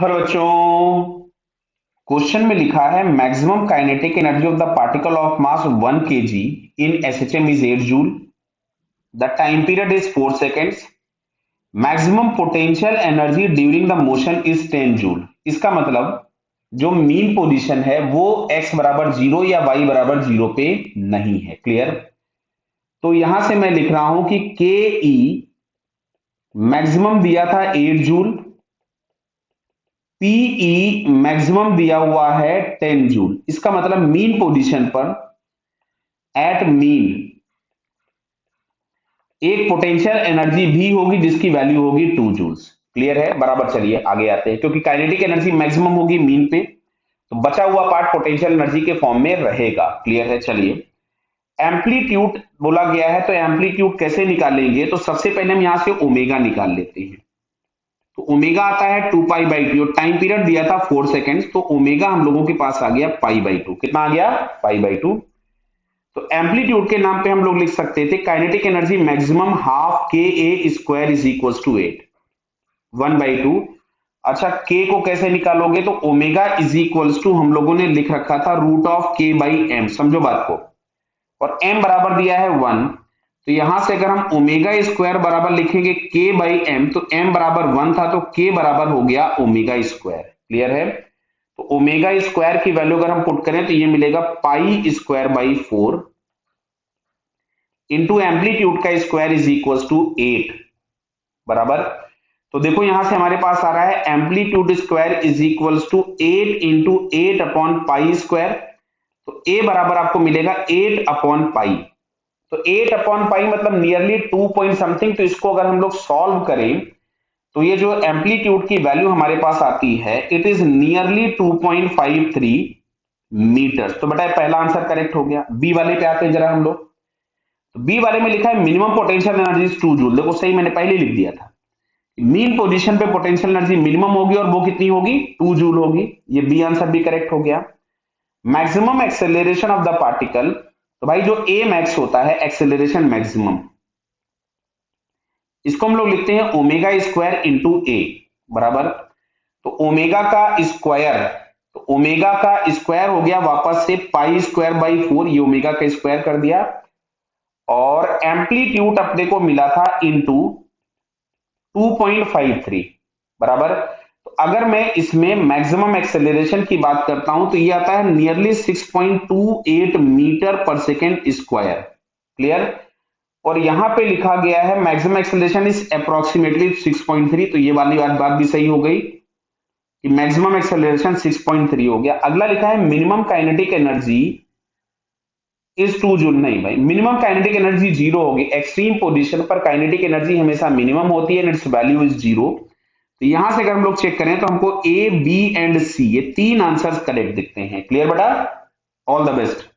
और बच्चों, क्वेश्चन में लिखा है maximum kinetic energy of the particle of mass 1 kg in SHM is 8 joule. The time period is 4 seconds. Maximum potential energy during the motion is 10 joule. इसका मतलब जो mean position है वो x बराबर 0 या y बराबर 0 पे नहीं है। क्लियर? तो यहां से मैं लिख रहा हूं कि के ई मैक्सिमम दिया था 8 जूल, पीई मैक्सिमम दिया हुआ है 10 जूल। इसका मतलब मीन पोजीशन पर एट मीन एक पोटेंशियल एनर्जी भी होगी जिसकी वैल्यू होगी 2 जूल्स। क्लियर है? बराबर। चलिए आगे आते हैं, क्योंकि काइनेटिक एनर्जी मैक्सिमम होगी मीन पे, तो बचा हुआ पार्ट पोटेंशियल एनर्जी के फॉर्म में रहेगा। क्लियर है? चलिए, एम्पलीट्यूड बोला गया है, तो एम्पलीट्यूड कैसे निकालेंगे? तो सबसे पहले हम यहां से ओमेगा निकाल लेते हैं। तो ओमेगा आता है 2 pi by two. Time period दिया था 4 सेकेंड्स, तो ओमेगा हम लोगों के पास आ गया पाई बाई टू। कितना आ गया? Pi by two. तो एम्पलीट्यूड के नाम पे हम लोग लिख सकते थे काइनेटिक एनर्जी मैक्सिमम हाफ के ए स्क्वायर इज इक्वल टू 8, 1/2। अच्छा, के को कैसे निकालोगे? तो ओमेगा इज इक्वल टू हम लोगों ने लिख रखा था रूट ऑफ के बाई एम। समझो बात को। और एम बराबर दिया है 1, तो यहां से अगर हम ओमेगा स्क्वायर बराबर लिखेंगे के बाई एम, तो एम बराबर 1 था, तो के बराबर हो गया ओमेगा स्क्वायर। क्लियर है? तो ओमेगा स्क्वायर की वैल्यू अगर हम पुट करें तो ये मिलेगा pi square by 4 into amplitude का स्क्वायर इज इक्वल टू 8। बराबर। तो देखो यहां से हमारे पास आ रहा है amplitude square is equal to 8 into 8 upon pi square. तो ए बराबर आपको मिलेगा 8 अपॉन पाई। तो 8 अपॉन पाई मतलब नियरली 2 पॉइंट समथिंग। तो इसको अगर हम लोग सॉल्व करें तो ये जो एम्पलीट्यूड की वैल्यू हमारे पास आती है इट इज नियरली 2.53 मीटर। तो बेटा पहला आंसर करेक्ट हो गया। बी वाले पे आते हैं जरा हम लोग। तो बी वाले में लिखा है minimum potential energy is 2 joule. देखो सही, मैंने पहले लिख दिया था। मीन पोजीशन पे पोटेंशियल एनर्जी मिनिमम होगी और वो कितनी होगी? 2 जूल होगी। ये बी आंसर भी करेक्ट हो गया। Maximum acceleration of the particle, तो भाई जो ए मैक्स होता है एक्सेलरेशन मैक्सिमम, इसको हम लोग लिखते हैं ओमेगा स्क्वायर इंटू ए। बराबर। तो ओमेगा का स्क्वायर, तो ओमेगा का स्क्वायर हो गया वापस से पाई स्क्वायर बाई 4, ये ओमेगा का स्क्वायर कर दिया। और एम्पलीट्यूड अपने को मिला था इंटू 2.53। बराबर। तो अगर मैं इसमें मैक्सिमम एक्सेलरेशन की बात करता हूं तो ये आता है नियरली 6.28 मीटर पर सेकेंड स्क्वायर। क्लियर? और यहां पे लिखा गया है मैक्सिमम एक्सेलरेशन इज अप्रोक्सीमेटली 6.3। तो ये वाली बात भी सही हो गई कि मैक्सिमम एक्सेलरेशन 6.3 हो गया। अगला लिखा है minimum kinetic energy is 2 joule. नहीं भाई, मिनिमम काइनेटिक एनर्जी 0 होगी। एक्सट्रीम पोजीशन पर काइनेटिक एनर्जी हमेशा मिनिमम होती है, इट्स वैल्यू इज 0। तो यहां से अगर हम लोग चेक करें तो हमको ए, बी एंड सी ये तीन आंसर्स करेक्ट दिखते हैं। क्लियर बेटा? All the best.